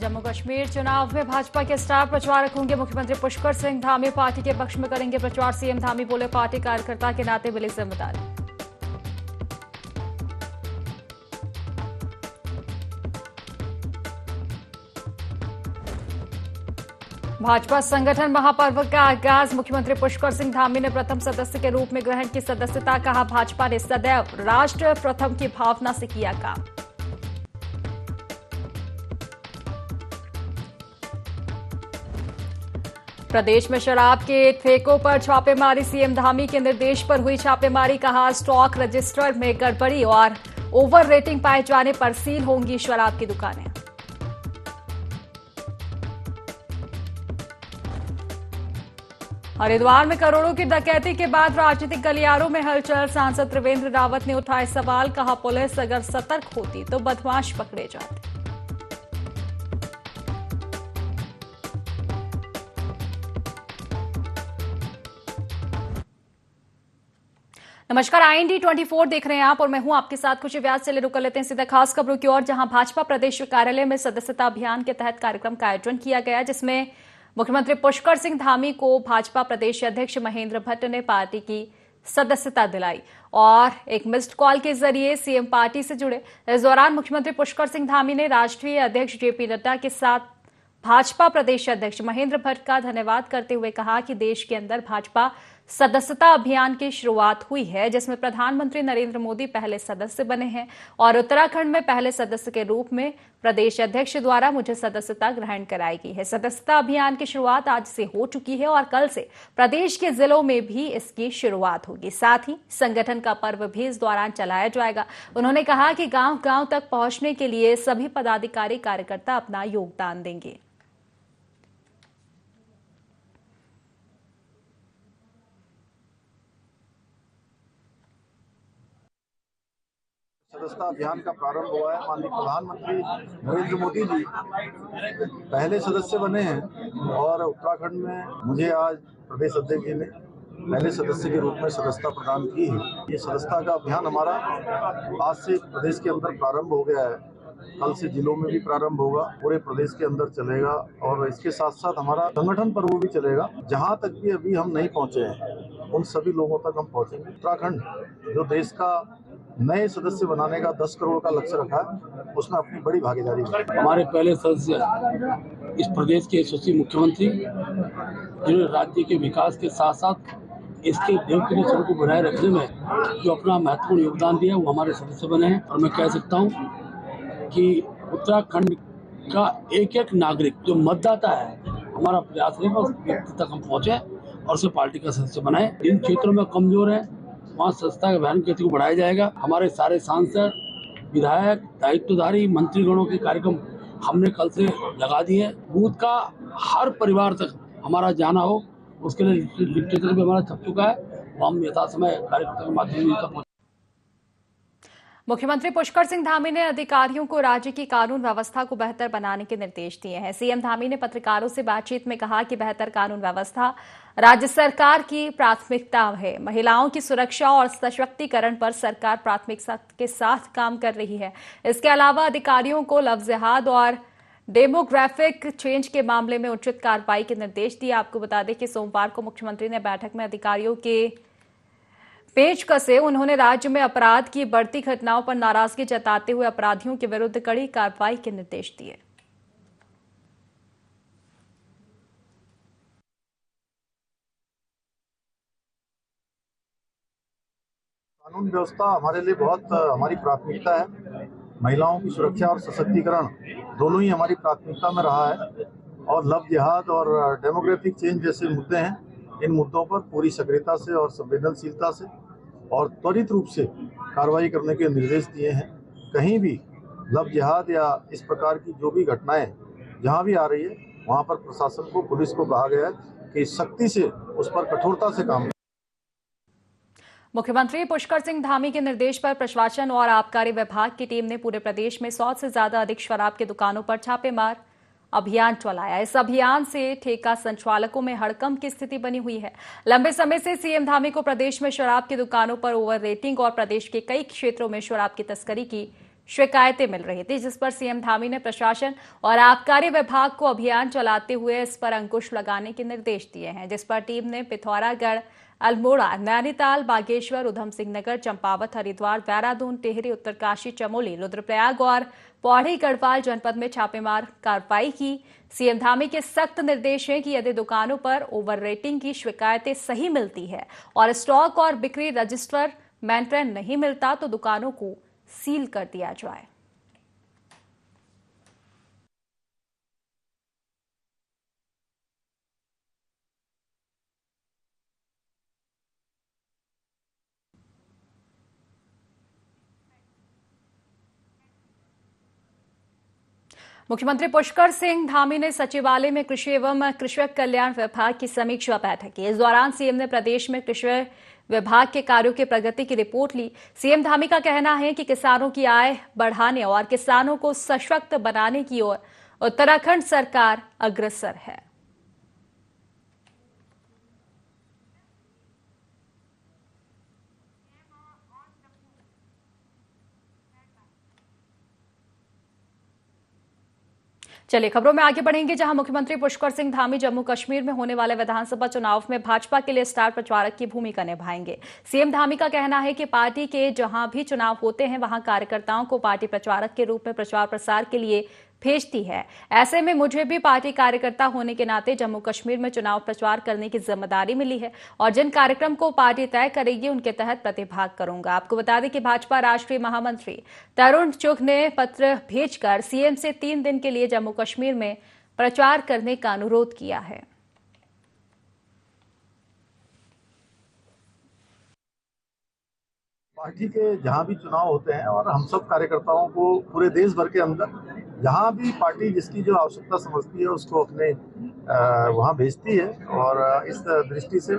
जम्मू कश्मीर चुनाव में भाजपा के स्टार प्रचारक होंगे मुख्यमंत्री पुष्कर सिंह धामी। पार्टी के पक्ष में करेंगे प्रचार। सीएम धामी बोले, पार्टी कार्यकर्ता के नाते मिली जिम्मेदारी। भाजपा संगठन महापर्व का आगाज। मुख्यमंत्री पुष्कर सिंह धामी ने प्रथम सदस्य के रूप में ग्रहण की सदस्यता। कहा, भाजपा ने सदैव राष्ट्र प्रथम की भावना से किया काम। प्रदेश में शराब के ठेकों पर छापेमारी। सीएम धामी के निर्देश पर हुई छापेमारी। कहा, स्टॉक रजिस्टर में गड़बड़ी और ओवर रेटिंग पाए जाने पर सील होंगी शराब की दुकानें। हरिद्वार में करोड़ों की डकैती के बाद राजनीतिक गलियारों में हलचल। सांसद त्रिवेंद्र रावत ने उठाए सवाल। कहा, पुलिस अगर सतर्क होती तो बदमाश पकड़े जाते। नमस्कार, IND 24 देख रहे हैं आप और मैं हूं आपके साथ खुशी व्यास। चले रुक लेते हैं सीधे खास खबरों की ओर, जहां भाजपा प्रदेश कार्यालय में सदस्यता अभियान के तहत कार्यक्रम का आयोजन किया गया, जिसमें मुख्यमंत्री पुष्कर सिंह धामी को भाजपा प्रदेश अध्यक्ष महेंद्र भट्ट ने पार्टी की सदस्यता दिलाई और एक मिस्ड कॉल के जरिए सीएम पार्टी से जुड़े। इस दौरान मुख्यमंत्री पुष्कर सिंह धामी ने राष्ट्रीय अध्यक्ष JP नड्डा के साथ भाजपा प्रदेश अध्यक्ष महेंद्र भट्ट का धन्यवाद करते हुए कहा कि देश के अंदर भाजपा सदस्यता अभियान की शुरुआत हुई है, जिसमें प्रधानमंत्री नरेंद्र मोदी पहले सदस्य बने हैं और उत्तराखंड में पहले सदस्य के रूप में प्रदेश अध्यक्ष द्वारा मुझे सदस्यता ग्रहण कराई गई है। सदस्यता अभियान की शुरुआत आज से हो चुकी है और कल से प्रदेश के जिलों में भी इसकी शुरुआत होगी। साथ ही संगठन का पर्व भी इस दौरान चलाया जाएगा। उन्होंने कहा कि गांव-गांव तक पहुंचने के लिए सभी पदाधिकारी कार्यकर्ता अपना योगदान देंगे। सदस्यता अभियान का प्रारंभ हुआ है। माननीय प्रधानमंत्री नरेंद्र मोदी जी पहले सदस्य बने हैं और उत्तराखंड में मुझे आज प्रदेश अध्यक्ष जी ने पहले सदस्य के रूप में सदस्यता प्रदान की है। ये सदस्यता का अभियान हमारा आज से प्रदेश के अंदर प्रारंभ हो गया है। कल से जिलों में भी प्रारंभ होगा, पूरे प्रदेश के अंदर चलेगा और इसके साथ साथ हमारा संगठन पर्व भी चलेगा। जहां तक भी अभी हम नहीं पहुंचे हैं उन सभी लोगों तक हम पहुंचेंगे। उत्तराखंड जो देश का नए सदस्य बनाने का 10 करोड़ का लक्ष्य रखा है, उसमें अपनी बड़ी भागीदारी है। हमारे पहले सदस्य इस प्रदेश के यशस्वी मुख्यमंत्री, जिन्होंने राज्य के विकास के साथ साथ इसके डेमोक्रेसी को बनाए रखने में जो अपना महत्वपूर्ण योगदान दिया, वो हमारे सदस्य बने हैं। और मैं कह सकता हूँ कि उत्तराखंड का एक एक नागरिक जो मतदाता है, हमारा प्रयास है उस व्यक्ति तक हम पहुँचे और उसे पार्टी का सदस्य बनाए। जिन क्षेत्रों में कमजोर है वहाँ सदस्यता के अभियान गति को बढ़ाया जाएगा। हमारे सारे सांसद, विधायक, दायित्वधारी मंत्रीगणों के कार्यक्रम हमने कल से लगा दिए। बूथ का हर परिवार तक हमारा जाना हो, उसके लिए लिटरेचर भी हमारा छप चुका है, वो हम यथा समय कार्यकर्ता के माध्यम से। मुख्यमंत्री पुष्कर सिंह धामी ने अधिकारियों को राज्य की कानून व्यवस्था को बेहतर बनाने के निर्देश दिए हैं। सीएम धामी ने पत्रकारों से बातचीत में कहा कि बेहतर कानून व्यवस्था राज्य सरकार की प्राथमिकता है। महिलाओं की सुरक्षा और सशक्तिकरण पर सरकार प्राथमिकता के साथ काम कर रही है। इसके अलावा अधिकारियों को लव जिहाद और डेमोग्राफिक चेंज के मामले में उचित कार्रवाई के निर्देश दिए। आपको बता दें कि सोमवार को मुख्यमंत्री ने बैठक में अधिकारियों के पेच कसे। उन्होंने राज्य में अपराध की बढ़ती घटनाओं पर नाराजगी जताते हुए अपराधियों के विरुद्ध कड़ी कार्रवाई के निर्देश दिए। कानून व्यवस्था हमारे लिए बहुत हमारी प्राथमिकता है। महिलाओं की सुरक्षा और सशक्तिकरण दोनों ही हमारी प्राथमिकता में रहा है और लव जिहाद और डेमोग्राफिक चेंज जैसे मुद्दे हैं, इन मुद्दों पर पूरी सक्रियता से और संवेदनशीलता से और त्वरित रूप से कार्रवाई करने के निर्देश दिए हैं। कहीं भी लव जिहाद या इस प्रकार की जो भी घटनाएं जहां भी आ रही है, वहां पर प्रशासन को, पुलिस को कहा गया है कि सख्ती से उस पर कठोरता से काम। मुख्यमंत्री पुष्कर सिंह धामी के निर्देश पर प्रशासन और आबकारी विभाग की टीम ने पूरे प्रदेश में 100 से ज्यादा अधिक शराब की दुकानों पर छापेमार अभियान चलाया। इस अभियान से ठेका संचालकों में हड़कंप की स्थिति बनी हुई है। लंबे समय से सीएम धामी को प्रदेश में शराब की दुकानों पर ओवर रेटिंग और प्रदेश के कई क्षेत्रों में शराब की तस्करी की शिकायतें मिल रही थी, जिस पर सीएम धामी ने प्रशासन और आबकारी विभाग को अभियान चलाते हुए इस पर अंकुश लगाने के निर्देश दिए हैं, जिस पर टीम ने पिथौरागढ़, अल्मोड़ा, नैनीताल, बागेश्वर, उधम सिंह नगर, चंपावत, हरिद्वार, देहरादून, टिहरी, उत्तरकाशी, चमोली, रुद्रप्रयाग और पौड़ी गढ़वाल जनपद में छापेमार कार्रवाई की। सीएम धामी के सख्त निर्देश हैं कि यदि दुकानों पर ओवर रेटिंग की शिकायतें सही मिलती है और स्टॉक और बिक्री रजिस्टर मेंटेन नहीं मिलता तो दुकानों को सील कर दिया जाए। मुख्यमंत्री पुष्कर सिंह धामी ने सचिवालय में कृषि एवं कृषक कल्याण विभाग की समीक्षा बैठक की। इस दौरान सीएम ने प्रदेश में कृषि विभाग के कार्यों की प्रगति की रिपोर्ट ली। सीएम धामी का कहना है कि किसानों की आय बढ़ाने और किसानों को सशक्त बनाने की ओर उत्तराखंड सरकार अग्रसर है। चलिए खबरों में आगे बढ़ेंगे, जहां मुख्यमंत्री पुष्कर सिंह धामी जम्मू कश्मीर में होने वाले विधानसभा चुनाव में भाजपा के लिए स्टार प्रचारक की भूमिका निभाएंगे। सीएम धामी का कहना है कि पार्टी के जहां भी चुनाव होते हैं वहां कार्यकर्ताओं को पार्टी प्रचारक के रूप में प्रचार प्रसार के लिए भेजती है। ऐसे में मुझे भी पार्टी कार्यकर्ता होने के नाते जम्मू कश्मीर में चुनाव प्रचार करने की जिम्मेदारी मिली है और जिन कार्यक्रम को पार्टी तय करेगी उनके तहत प्रतिभाग करूंगा। आपको बता दें कि भाजपा राष्ट्रीय महामंत्री तरुण चुघ ने पत्र भेजकर सीएम से 3 दिन के लिए जम्मू कश्मीर में प्रचार करने का अनुरोध किया है। पार्टी के जहां भी चुनाव होते हैं और हम सब कार्यकर्ताओं को पूरे देश भर के अंदर जहां भी पार्टी जिसकी जो आवश्यकता समझती है उसको अपने वहां भेजती है और इस दृष्टि से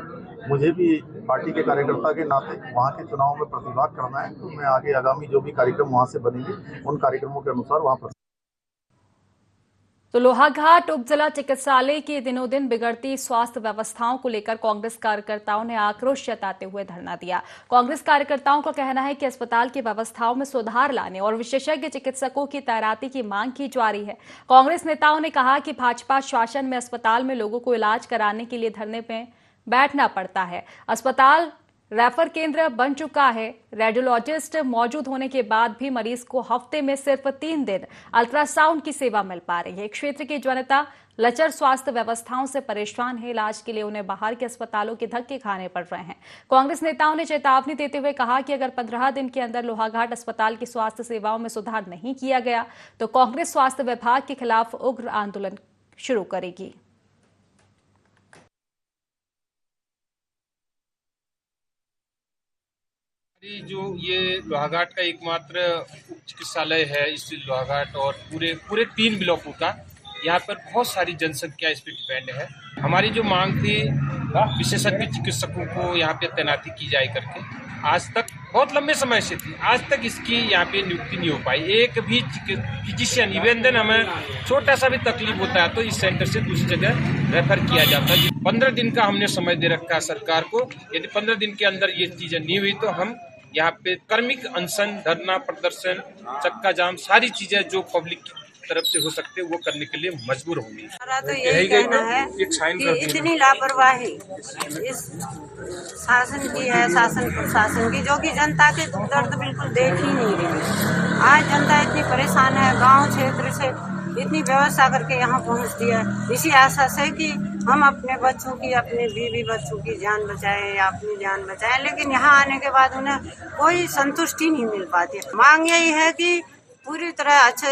मुझे भी पार्टी के कार्यकर्ता के नाते वहां के चुनाव में प्रतिभाग करना है। तो मैं आगे आगामी जो भी कार्यक्रम वहां से बनेंगे उन कार्यक्रमों के अनुसार वहां तो लोहाघाट उप जिला चिकित्सालय की दिनों दिन बिगड़ती स्वास्थ्य व्यवस्थाओं को लेकर कांग्रेस कार्यकर्ताओं ने आक्रोश जताते हुए धरना दिया। कांग्रेस कार्यकर्ताओं का कहना है कि अस्पताल की व्यवस्थाओं में सुधार लाने और विशेषज्ञ चिकित्सकों की तैनाती की मांग की जा रही है। कांग्रेस नेताओं ने कहा कि भाजपा शासन में अस्पताल में लोगों को इलाज कराने के लिए धरने पर बैठना पड़ता है। अस्पताल रेफर केंद्र बन चुका है। रेडियोलॉजिस्ट मौजूद होने के बाद भी मरीज को हफ्ते में सिर्फ 3 दिन अल्ट्रासाउंड की सेवा मिल पा रही है। क्षेत्र की जनता लचर स्वास्थ्य व्यवस्थाओं से परेशान है। इलाज के लिए उन्हें बाहर के अस्पतालों के धक्के खाने पड़ रहे हैं। कांग्रेस नेताओं ने चेतावनी देते हुए कहा कि अगर 15 दिन के अंदर लोहाघाट अस्पताल की स्वास्थ्य सेवाओं में सुधार नहीं किया गया तो कांग्रेस स्वास्थ्य विभाग के खिलाफ उग्र आंदोलन शुरू करेगी। जो ये लोहाघाट का एकमात्र उप चिकित्सालय है, इस लोहाघाट और पूरे 3 ब्लॉकों का यहाँ पर बहुत सारी जनसंख्या इस पर डिपेंड है। हमारी जो मांग थी विशेषज्ञ चिकित्सकों को यहाँ पे तैनाती की जाए करके, आज तक बहुत लंबे समय से थी, आज तक इसकी यहाँ पे नियुक्ति नहीं हो पाई। एक भी फिजिशियन इवन देन हमें छोटा सा भी तकलीफ होता है तो इस सेंटर से दूसरी जगह रेफर किया जाता है। 15 दिन का हमने समय दे रखा है सरकार को। यदि 15 दिन के अंदर ये चीजें नहीं हुई तो हम यहाँ पे कर्मिक अनशन, धरना प्रदर्शन, चक्का जाम, सारी चीजें जो पब्लिक की तरफ से हो सकते हैं वो करने के लिए मजबूर होंगे। तो यही कहना है कि इतनी लापरवाही इस शासन की है, शासन प्रशासन की, जो कि जनता के दर्द बिल्कुल देख ही नहीं रही। आज जनता इतनी परेशान है, गांव क्षेत्र से इतनी व्यवस्था करके यहाँ पहुँचती है इसी आशा से कि हम अपने बच्चों की, अपने बीवी बच्चों की जान बचाएं या अपनी जान बचाएं, लेकिन यहाँ आने के बाद उन्हें कोई संतुष्टि नहीं मिल पाती। मांग यही है कि पूरी तरह अच्छे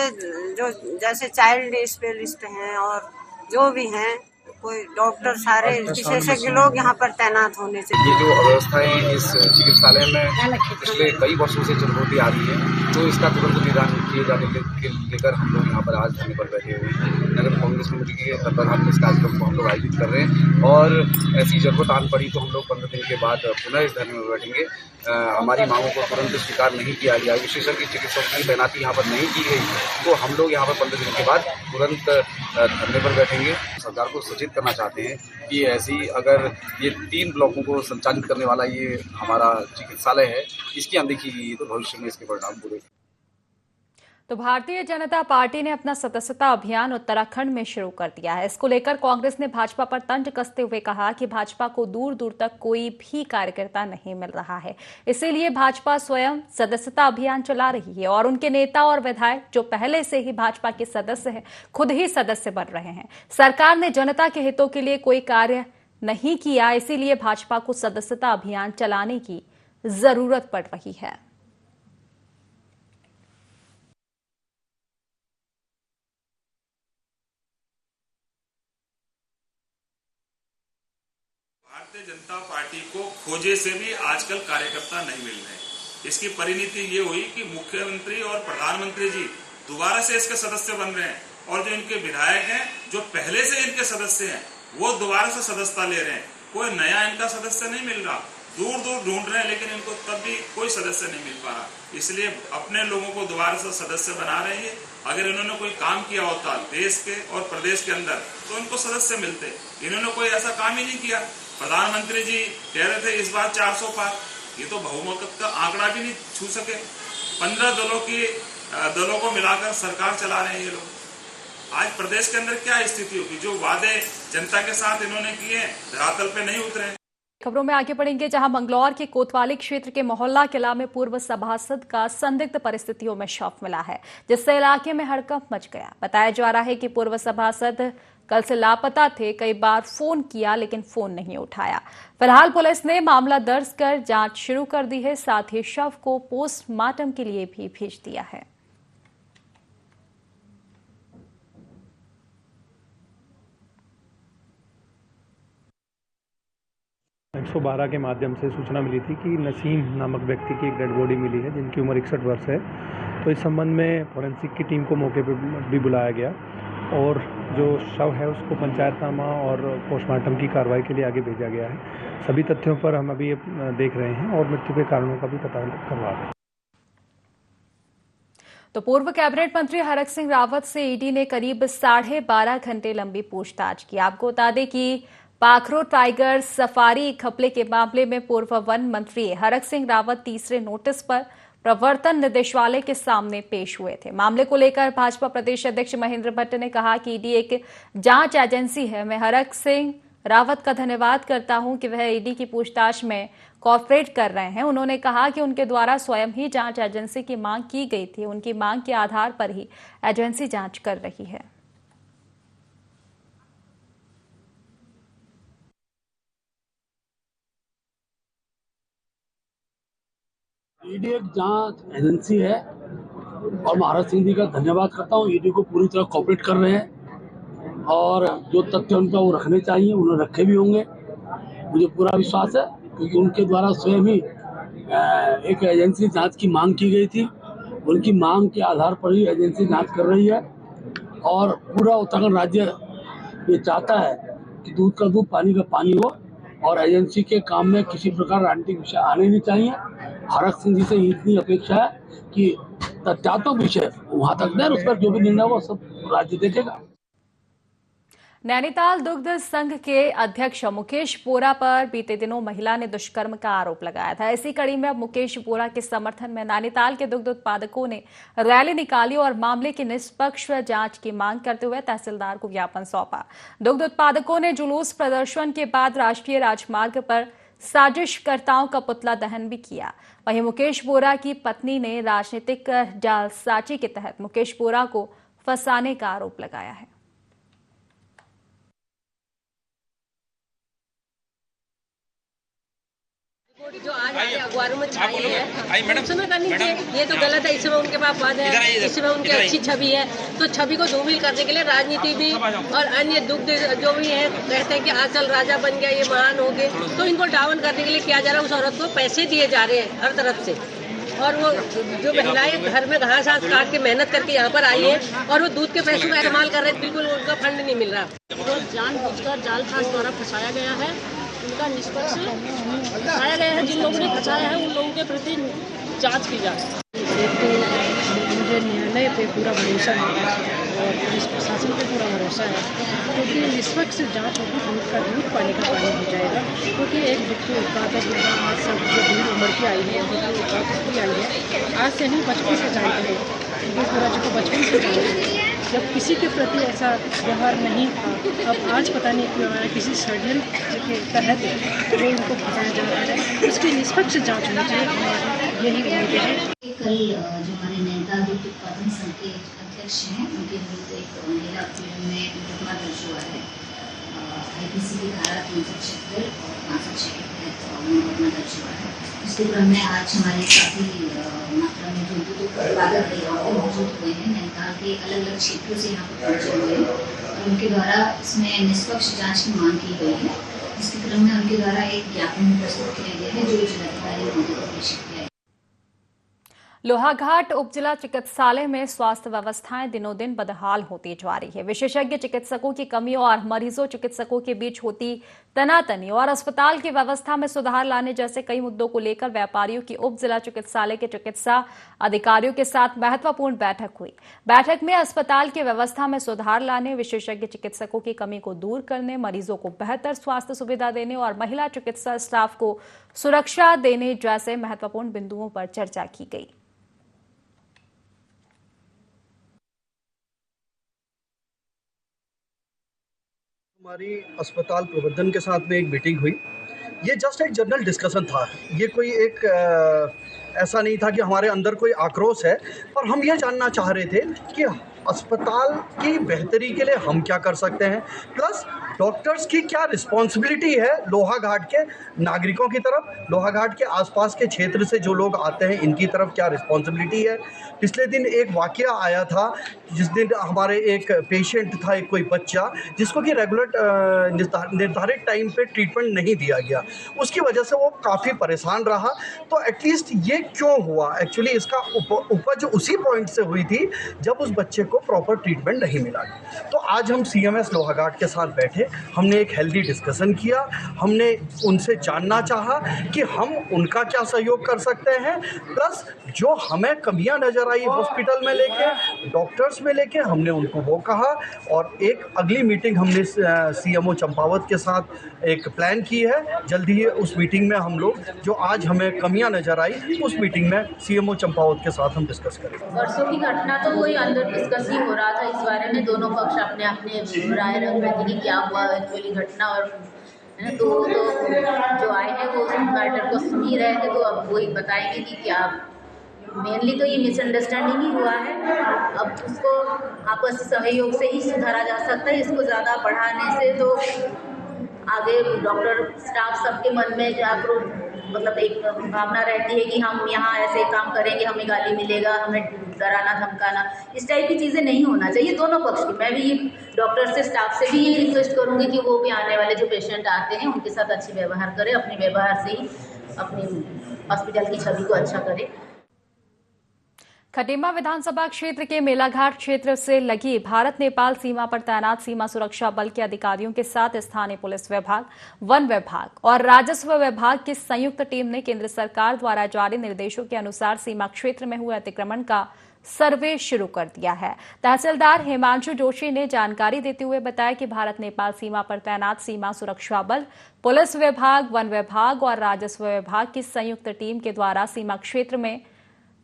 जो जैसे चाइल्ड स्पेशलिस्ट हैं और जो भी हैं कोई डॉक्टर, सारे विशेषज्ञ लोग यहाँ पर तैनात होने चाहिए। ये जो अव्यवस्थाएं इस चिकित्सालय में पिछले कई वर्षों से चल होती आ रही है तो इसका तुरंत निदान किए जाने के लेकर हम लोग यहाँ पर आज धरने पर बैठे हुए हैं। नगर कांग्रेस कमेटी के तत्वाधान में इस कार्यक्रम को हम लोग आयोजित कर रहे हैं और ऐसी जरूरत आन पड़ी तो हम लोग 15 दिन के बाद पुनः इस धरने में बैठेंगे। हमारी मांगों को तुरंत स्वीकार नहीं किया गया, विशेषज्ञ चिकित्सकों की तैनाती यहाँ पर नहीं की गई तो हम लोग यहाँ पर 15 दिन के बाद तुरंत धरने पर बैठेंगे। सरकार को सचेत करना चाहते हैं कि ऐसी अगर ये 3 ब्लॉकों को संचालित करने वाला ये हमारा चिकित्सालय है, इसकी अनदेखी की तो भविष्य में इसके परिणाम बुरे। तो भारतीय जनता पार्टी ने अपना सदस्यता अभियान उत्तराखंड में शुरू कर दिया है। इसको लेकर कांग्रेस ने भाजपा पर तंज कसते हुए कहा कि भाजपा को दूर दूर तक कोई भी कार्यकर्ता नहीं मिल रहा है, इसीलिए भाजपा स्वयं सदस्यता अभियान चला रही है और उनके नेता और विधायक जो पहले से ही भाजपा के सदस्य हैं खुद ही सदस्य बन रहे हैं। सरकार ने जनता के हितों के लिए कोई कार्य नहीं किया, इसीलिए भाजपा को सदस्यता अभियान चलाने की जरूरत पड़ रही है। भारतीय जनता पार्टी को खोजे से भी आजकल कार्यकर्ता नहीं मिल रहे। इसकी परिणति ये हुई कि मुख्यमंत्री और प्रधानमंत्री जी दोबारा से इसके सदस्य बन रहे हैं और जो इनके विधायक हैं जो पहले से इनके सदस्य हैं वो दोबारा से सदस्यता ले रहे हैं। कोई नया इनका सदस्य नहीं मिल रहा, दूर दूर ढूंढ रहे हैं लेकिन इनको तब भी कोई सदस्य नहीं मिल पा रहा। इसलिए अपने लोगों को दोबारा से सदस्य बना रहे हैं। अगर इन्होंने कोई काम किया होता देश के और प्रदेश के अंदर तो इनको सदस्य मिलते। इन्होंने कोई ऐसा काम ही नहीं किया। प्रधानमंत्री जी कह रहे थे इस बार 400 पार, ये तो बहुमत का आंकड़ा भी नहीं छू सके। 15 दलों को मिलाकर सरकार चला रहे हैं ये लोग। आज प्रदेश के अंदर क्या स्थिति होगी? जो वादे जनता के साथ इन्होंने किए हैं धरातल पे नहीं उतरे। खबरों में आगे बढ़ेंगे, जहां मंगलौर के कोतवाली क्षेत्र के मोहल्ला किला में पूर्व सभासद का संदिग्ध परिस्थितियों में शव मिला है, जिससे इलाके में हड़कंप मच गया। बताया जा रहा है कि पूर्व सभासद कल से लापता थे। कई बार फोन किया लेकिन फोन नहीं उठाया। फिलहाल पुलिस ने मामला दर्ज कर जांच शुरू कर दी है, साथ ही शव को पोस्टमार्टम के लिए भी भेज दिया है। 112 के माध्यम से सूचना मिली थी कि नसीम नामक व्यक्ति की एक डेड बॉडी मिली है जिनकी उम्र 61 वर्ष है। तो इस संबंध में फोरेंसिक की टीम को मौके पर भी बुलाया गया और जो शव है उसको पंचायतनामा और पोस्टमार्टम की कार्रवाई के लिए आगे भेजा गया है। सभी तथ्यों पर हम अभी देख रहे हैं और मृत्यु के कारणों का भी पता करवा रहे हैं। तो पूर्व कैबिनेट मंत्री हरक सिंह रावत से ईडी ने करीब 12.5 घंटे लंबी पूछताछ की। आपको बता दें कि पाखरो टाइगर सफारी घपले के मामले में पूर्व वन मंत्री हरक सिंह रावत तीसरे नोटिस पर प्रवर्तन निदेशालय के सामने पेश हुए थे। मामले को लेकर भाजपा प्रदेश अध्यक्ष महेंद्र भट्ट ने कहा कि ईडी एक जांच एजेंसी है। मैं हरक सिंह रावत का धन्यवाद करता हूं कि वह ईडी की पूछताछ में कोऑपरेट कर रहे हैं। उन्होंने कहा कि उनके द्वारा स्वयं ही जांच एजेंसी की मांग की गई थी। उनकी मांग के आधार पर ही एजेंसी जांच कर रही है। ईडी एक जांच एजेंसी है और महाराज सिंह जी का धन्यवाद करता हूँ। ईडी को पूरी तरह कोऑपरेट कर रहे हैं और जो तथ्य उनका वो रखने चाहिए उन्होंने रखे भी होंगे, मुझे पूरा विश्वास है, क्योंकि उनके द्वारा स्वयं ही एक एजेंसी जांच की मांग की गई थी। उनकी मांग के आधार पर ही एजेंसी जांच कर रही है और पूरा उत्तराखंड राज्य ये चाहता है कि दूध का दूध पानी का पानी हो और एजेंसी के काम में किसी प्रकार राजनीतिक विषय आने नहीं चाहिए। हरक सिंह जी से इतनी अपेक्षा है कि तथ्यात्मक विषय वहां तक दें, उस पर जो भी निर्णय हो सब राज्य देखेगा। नैनीताल दुग्ध संघ के अध्यक्ष मुकेश बोरा पर बीते दिनों महिला ने दुष्कर्म का आरोप लगाया था। इसी कड़ी में अब मुकेश बोरा के समर्थन में नैनीताल के दुग्ध उत्पादकों ने रैली निकाली और मामले की निष्पक्ष जांच की मांग करते हुए तहसीलदार को ज्ञापन सौंपा। दुग्ध उत्पादकों ने जुलूस प्रदर्शन के बाद राष्ट्रीय राजमार्ग पर साजिशकर्ताओं का पुतला दहन भी किया। वहीं मुकेश बोरा की पत्नी ने राजनीतिक जालसाजी के तहत मुकेश बोरा को फंसाने का आरोप लगाया है। जो आज अखबारों में छाई है उसमें करनी चाहिए। ये तो गलत है, इसमें उनके पास बात है, इसमें उनकी अच्छी छवि है, तो छवि को धूमिल करने के लिए राजनीति भी और अन्य दुग्ध जो भी है कहते हैं कि आंचल राजा बन गया, ये महान हो गए, तो इनको डाउन करने के लिए किया जा रहा है। उस औरत को पैसे दिए जा रहे हैं हर तरफ से और वो जो महिलाएं घर में घास घास काट के मेहनत करके यहाँ पर आई है और वो दूध के पैसों का इस्तेमाल कर रहे हैं, बिल्कुल उनका फंड नहीं मिल रहा। तो जानबूझकर जालसाज द्वारा फंसाया गया है, उनका निष्पक्ष फंसाया गया है। जिन लोगों ने फंसाया है उन लोगों के प्रति जांच की जाए। मुझे निर्णय पे पूरा भरोसा है और पुलिस प्रशासन पे पूरा भरोसा है, क्योंकि निष्पक्ष जांच होगी, दूध का दूध पानी का पानी हो जाएगा। क्योंकि एक दुग्ध उत्पादक आज सब जो दूध उम्र की आई है, दुग्ध उत्पादक की आई है, आज से नहीं बचपन से जानते हैं योगेश महाराज जी को बचपन से जानते हैं, जब किसी के प्रति ऐसा व्यवहार नहीं था, अब आज पता नहीं क्यों किसी षड्यंत्र के तहत वो इनको फंसाया जा रहा है। उसकी निष्पक्ष जांच होनी चाहिए, हमारी यही उम्मीद है। कल जो हमारे नैनीताल विद्युत उत्पादन संघ के अध्यक्ष हैं, उनके विरुद्ध एक महिला उत्पीड़न में मुकदमा दर्ज हुआ है। IPC की धारा 376 और 506 के तहत मुकदमा दर्ज हुआ है। इसके क्रम में आज हमारे काफ़ी मात्रा में जो विद्युत उत्पादक यहाँ पे मौजूद हुए हैं, नैनीताल के अलग अलग क्षेत्रों से यहाँ पर पहुँचे हुए हैं और उनके द्वारा इसमें निष्पक्ष जाँच की मांग की गई है। इसके क्रम में उनके द्वारा एक ज्ञापन प्रस्तुत किया गया है, जो जिलाधिकारी महोदय को प्रेषित किया है। लोहाघाट उप जिला चिकित्सालय में स्वास्थ्य व्यवस्थाएं दिनों दिन बदहाल होती जा रही है। विशेषज्ञ चिकित्सकों की कमी और मरीजों चिकित्सकों के बीच होती तनातनी और अस्पताल की व्यवस्था में सुधार लाने जैसे कई मुद्दों को लेकर व्यापारियों की उप जिला चिकित्सालय के चिकित्सा अधिकारियों के साथ महत्वपूर्ण बैठक हुई। बैठक में अस्पताल की व्यवस्था में सुधार लाने, विशेषज्ञ चिकित्सकों की कमी को दूर करने, मरीजों को बेहतर स्वास्थ्य सुविधा देने और महिला चिकित्सा स्टाफ को सुरक्षा देने जैसे महत्वपूर्ण बिंदुओं पर चर्चा की गई। हमारी अस्पताल प्रबंधन के साथ में एक मीटिंग हुई। ये जस्ट एक जनरल डिस्कशन था, ये कोई एक ऐसा नहीं था कि हमारे अंदर कोई आक्रोश है, पर हम ये जानना चाह रहे थे कि अस्पताल की बेहतरी के लिए हम क्या कर सकते हैं, प्लस डॉक्टर्स की क्या रिस्पॉन्सिबिलिटी है लोहाघाट के नागरिकों की तरफ, लोहाघाट के आसपास के क्षेत्र से जो लोग आते हैं इनकी तरफ क्या रिस्पॉन्सिबिलिटी है। पिछले दिन एक वाकया आया था, जिस दिन हमारे एक पेशेंट था, एक कोई बच्चा जिसको कि रेगुलर निर्धारित टाइम पे ट्रीटमेंट नहीं दिया गया, उसकी वजह से वो काफ़ी परेशान रहा। तो एटलीस्ट ये क्यों हुआ, एक्चुअली इसका उपज उसी पॉइंट से हुई थी जब उस बच्चे को प्रॉपर ट्रीटमेंट नहीं मिला। तो आज हम CMS लोहाघाट के साथ बैठे, हमने एक हेल्दी डिस्कशन किया, हमने उनसे जानना चाहा कि हम उनका क्या सहयोग कर सकते हैं, प्लस जो हमें कमियां नज़र आई हॉस्पिटल में लेके, डॉक्टर्स में लेके, हमने उनको वो कहा। और एक अगली मीटिंग हमने CMO चंपावत के साथ एक प्लान की है। जल्दी ही उस मीटिंग में हम लोग जो आज हमें कमियां नज़र आई, उस मीटिंग में CMO चंपावत के साथ हम डिस्कस करेंगे। परसों की घटना तो वही अंदर डिस्कस ही हो रहा था, इस बारे में दोनों पक्ष अपने अपने राय रख रहे थे कि क्या हुआ एक्चुअली घटना, और तो जो आए हैं वो मैटर को सुन ही रहे थे, तो अब वही बताएंगे कि क्या मेनली तो ये मिसअंडरस्टैंडिंग ही हुआ है। अब उसको आपसी सहयोग से ही सुधारा जा सकता है, इसको ज़्यादा बढ़ाने से तो आगे डॉक्टर स्टाफ सबके मन में जागरूक मतलब एक भावना रहती है कि हम यहाँ ऐसे काम करेंगे, हमें गाली मिलेगा, हमें डराना धमकाना, इस टाइप की चीज़ें नहीं होना चाहिए दोनों पक्ष की। मैं भी ये डॉक्टर से स्टाफ से भी ये रिक्वेस्ट करूँगी कि वो भी आने वाले जो पेशेंट आते हैं उनके साथ अच्छी व्यवहार करें, अपने व्यवहार से ही अपनी हॉस्पिटल की छवि को अच्छा करें। खटीमा विधानसभा क्षेत्र के मेलाघाट क्षेत्र से लगी भारत नेपाल सीमा पर तैनात सीमा सुरक्षा बल के अधिकारियों के साथ स्थानीय पुलिस विभाग, वन विभाग और राजस्व विभाग की संयुक्त टीम ने केंद्र सरकार द्वारा जारी निर्देशों के अनुसार सीमा क्षेत्र में हुए अतिक्रमण का सर्वे शुरू कर दिया है। तहसीलदार हिमांशु जोशी ने जानकारी देते हुए बताया कि भारत नेपाल सीमा पर तैनात सीमा सुरक्षा बल, पुलिस विभाग, वन विभाग और राजस्व विभाग की संयुक्त टीम के द्वारा सीमा क्षेत्र में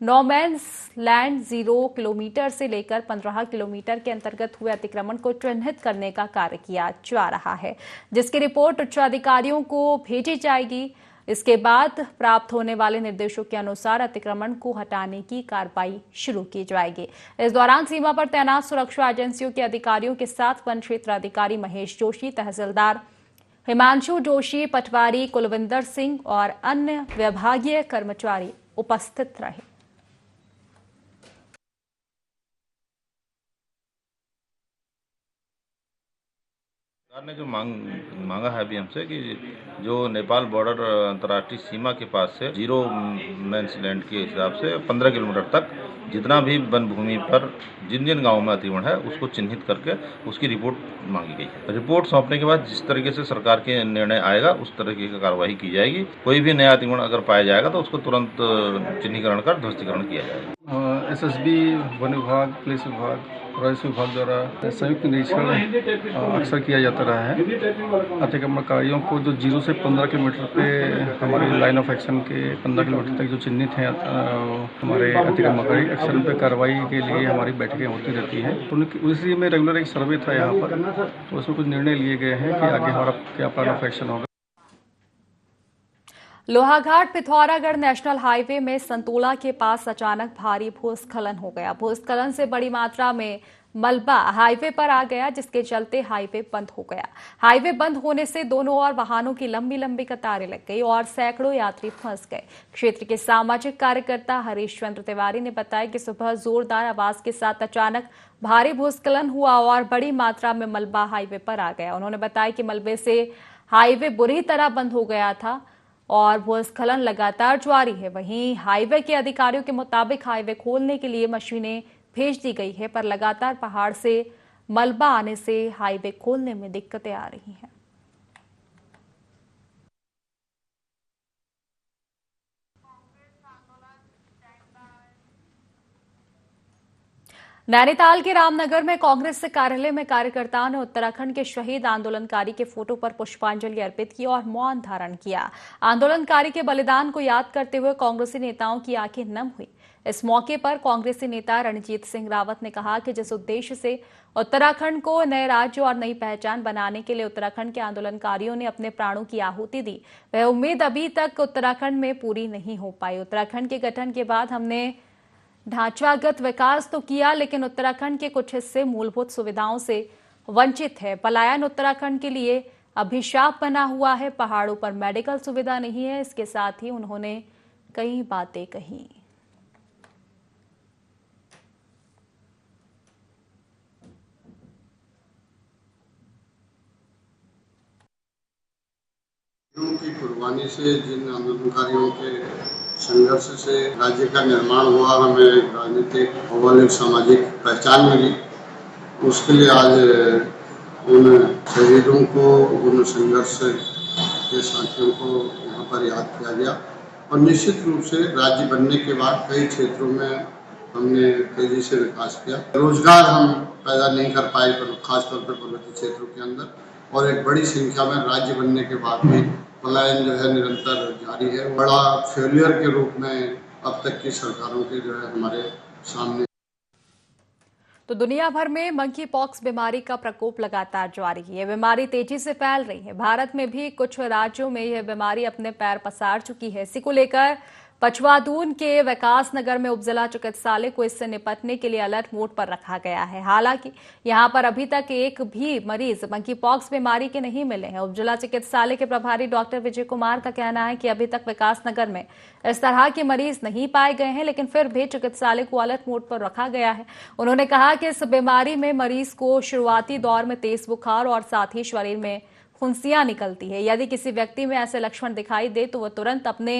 नोमैन्स लैंड 0 किलोमीटर से लेकर 15 किलोमीटर के अंतर्गत हुए अतिक्रमण को चिन्हित करने का कार्य किया जा रहा है, जिसकी रिपोर्ट उच्चाधिकारियों को भेजी जाएगी। इसके बाद प्राप्त होने वाले निर्देशों के अनुसार अतिक्रमण को हटाने की कार्रवाई शुरू की जाएगी। इस दौरान सीमा पर तैनात सुरक्षा एजेंसियों के अधिकारियों के साथ वन क्षेत्र अधिकारी महेश जोशी, तहसीलदार हिमांशु जोशी, पटवारी कुलविंदर सिंह और अन्य विभागीय कर्मचारी उपस्थित रहे। सरकार ने जो मांगा है अभी हमसे कि जो नेपाल बॉर्डर अंतर्राष्ट्रीय सीमा के पास से 0 मेंस लैंड के हिसाब से 15 किलोमीटर तक जितना भी वन भूमि पर जिन जिन गाँवों में अतिक्रमण है उसको चिन्हित करके उसकी रिपोर्ट मांगी गई है। रिपोर्ट सौंपने के बाद जिस तरीके से सरकार के निर्णय आएगा उस तरीके की कार्रवाई की जाएगी। कोई भी नया अतिक्रमण अगर पाया जाएगा तो उसको तुरंत चिन्हीकरण कर ध्वस्तीकरण किया जाएगा। एसएसबी, वन विभाग, पुलिस विभाग, राजस्व विभाग द्वारा संयुक्त निरीक्षण अक्सर किया जाता रहा है। अतिक्रमणकारियों को जो 0 से 15 किलोमीटर पे हमारी लाइन ऑफ एक्शन के 15 किलोमीटर तक जो चिन्हित हैं हमारे अतिक्रमणकारी, अक्सर उन पर कार्रवाई के लिए हमारी बैठकें होती रहती हैं। तो उसी में रेगुलर एक सर्वे था यहाँ पर, तो उसमें कुछ निर्णय लिए गए हैं कि आगे हमारा क्या प्लान ऑफ एक्शन होगा। लोहाघाट पिथौरागढ़ नेशनल हाईवे में संतोला के पास अचानक भारी भूस्खलन हो गया। भूस्खलन से बड़ी मात्रा में मलबा हाईवे पर आ गया, जिसके चलते हाईवे बंद हो गया। हाईवे बंद होने से दोनों ओर वाहनों की लंबी लंबी कतारें लग गई और सैकड़ों यात्री फंस गए। क्षेत्र के सामाजिक कार्यकर्ता हरीश चंद्र तिवारी ने बताया कि सुबह जोरदार आवाज के साथ अचानक भारी भूस्खलन हुआ और बड़ी मात्रा में मलबा हाईवे पर आ गया। उन्होंने बताया कि मलबे से हाईवे बुरी तरह बंद हो गया था और भूस्खलन लगातार जारी है। वहीं हाईवे के अधिकारियों के मुताबिक हाईवे खोलने के लिए मशीनें भेज दी गई है, पर लगातार पहाड़ से मलबा आने से हाईवे खोलने में दिक्कतें आ रही हैं। नैनीताल के रामनगर में कांग्रेस कार्यालय में कार्यकर्ताओं ने उत्तराखंड के शहीद आंदोलनकारी के फोटो पर पुष्पांजलि अर्पित की और मौन धारण किया। आंदोलनकारी के बलिदान को याद करते हुए कांग्रेसी नेताओं की आंखें नम हुई। इस मौके पर कांग्रेसी नेता रणजीत सिंह रावत ने कहा कि जिस उद्देश्य से उत्तराखंड को नए राज्य और नई पहचान बनाने के लिए उत्तराखंड के आंदोलनकारियों ने अपने प्राणों की आहुति दी, वह उम्मीद अभी तक उत्तराखंड में पूरी नहीं हो पाई। उत्तराखंड के गठन के बाद हमने ढांचागत विकास तो किया, लेकिन उत्तराखंड के कुछ हिस्से मूलभूत सुविधाओं से वंचित है। पलायन उत्तराखंड के लिए अभिशाप बना हुआ है। पहाड़ों पर मेडिकल सुविधा नहीं है। इसके साथ ही उन्होंने कई बातें कही। की कुर्बानी से, जिन आंदोलनकारियों के संघर्ष से राज्य का निर्माण हुआ, हमें राजनीतिक भौगोलिक सामाजिक पहचान मिली, उसके लिए आज उन शहीदों को, उन संघर्ष के साथियों को यहाँ पर याद किया गया। और निश्चित रूप से राज्य बनने के बाद कई क्षेत्रों में हमने तेजी से विकास किया। रोजगार हम पैदा नहीं कर पाए, खासतौर पर पर्वतीय क्षेत्रों के अंदर, और एक बड़ी संख्या में राज्य बनने के बाद भी पलायन जो है निरंतर जारी है। बड़ा फेलियर के रूप में अब तक की सरकारों के जो है हमारे सामने। तो दुनिया भर में मंकी पॉक्स बीमारी का प्रकोप लगातार जारी है। यह बीमारी तेजी से फैल रही है। भारत में भी कुछ राज्यों में यह बीमारी अपने पैर पसार चुकी है। इसी को लेकर पचवादून के विकास नगर में उपजिला चिकित्सालय को इससे निपटने के लिए अलर्ट मोड पर रखा गया है। हालांकि यहां पर अभी तक एक भी मरीज मंकी पॉक्स बीमारी के नहीं मिले हैं। उपजिला चिकित्सालय के प्रभारी डॉक्टर विजय कुमार का कहना है कि अभी तक विकास नगर में इस तरह के मरीज नहीं पाए गए हैं, लेकिन फिर भी चिकित्सालय को अलर्ट मोड पर रखा गया है। उन्होंने कहा कि इस बीमारी में मरीज को शुरुआती दौर में तेज बुखार और साथ ही शरीर में फुंसियां निकलती है। यदि किसी व्यक्ति में ऐसे लक्षण दिखाई दे तो वह तुरंत अपने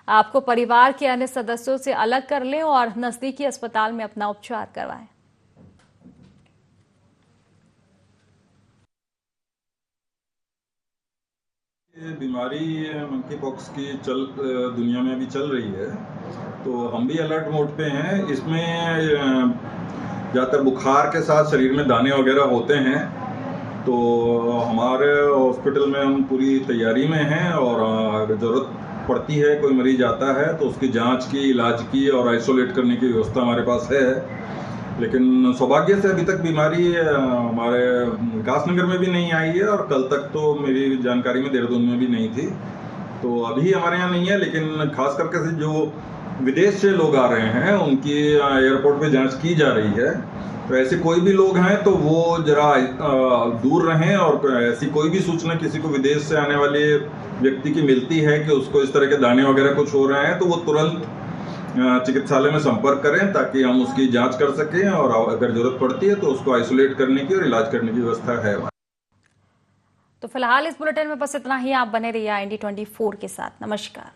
आपको परिवार के अन्य सदस्यों से अलग कर लें और नजदीकी अस्पताल में अपना उपचार करवाएं। ये बीमारी मंकी पॉक्स की दुनिया में अभी चल रही है, तो हम भी अलर्ट मोड पे हैं। इसमें ज़्यादातर बुखार के साथ शरीर में दाने वगैरह होते हैं, तो हमारे हॉस्पिटल में हम पूरी तैयारी में हैं और अगर ज़रूरत पड़ती है, कोई मरीज आता है तो उसकी जांच की, इलाज की और आइसोलेट करने की व्यवस्था हमारे पास है। लेकिन सौभाग्य से अभी तक बीमारी हमारे विकासनगर में भी नहीं आई है और कल तक तो मेरी जानकारी में देहरादून में भी नहीं थी, तो अभी हमारे यहाँ नहीं है। लेकिन खास करके से जो विदेश से लोग आ रहे हैं उनकी एयरपोर्ट पे जांच की जा रही है, तो ऐसे कोई भी लोग हैं तो वो जरा दूर रहें। और ऐसी कोई भी सूचना किसी को विदेश से आने वाले व्यक्ति की मिलती है कि उसको इस तरह के दाने वगैरह कुछ हो रहे हैं, तो वो तुरंत चिकित्सालय में संपर्क करें ताकि हम उसकी जांच कर सकें और अगर जरूरत पड़ती है तो उसको आइसोलेट करने की और इलाज करने की व्यवस्था है। तो फिलहाल इस बुलेटिन में बस इतना ही। आप बने रहिए IND24 के साथ। नमस्कार।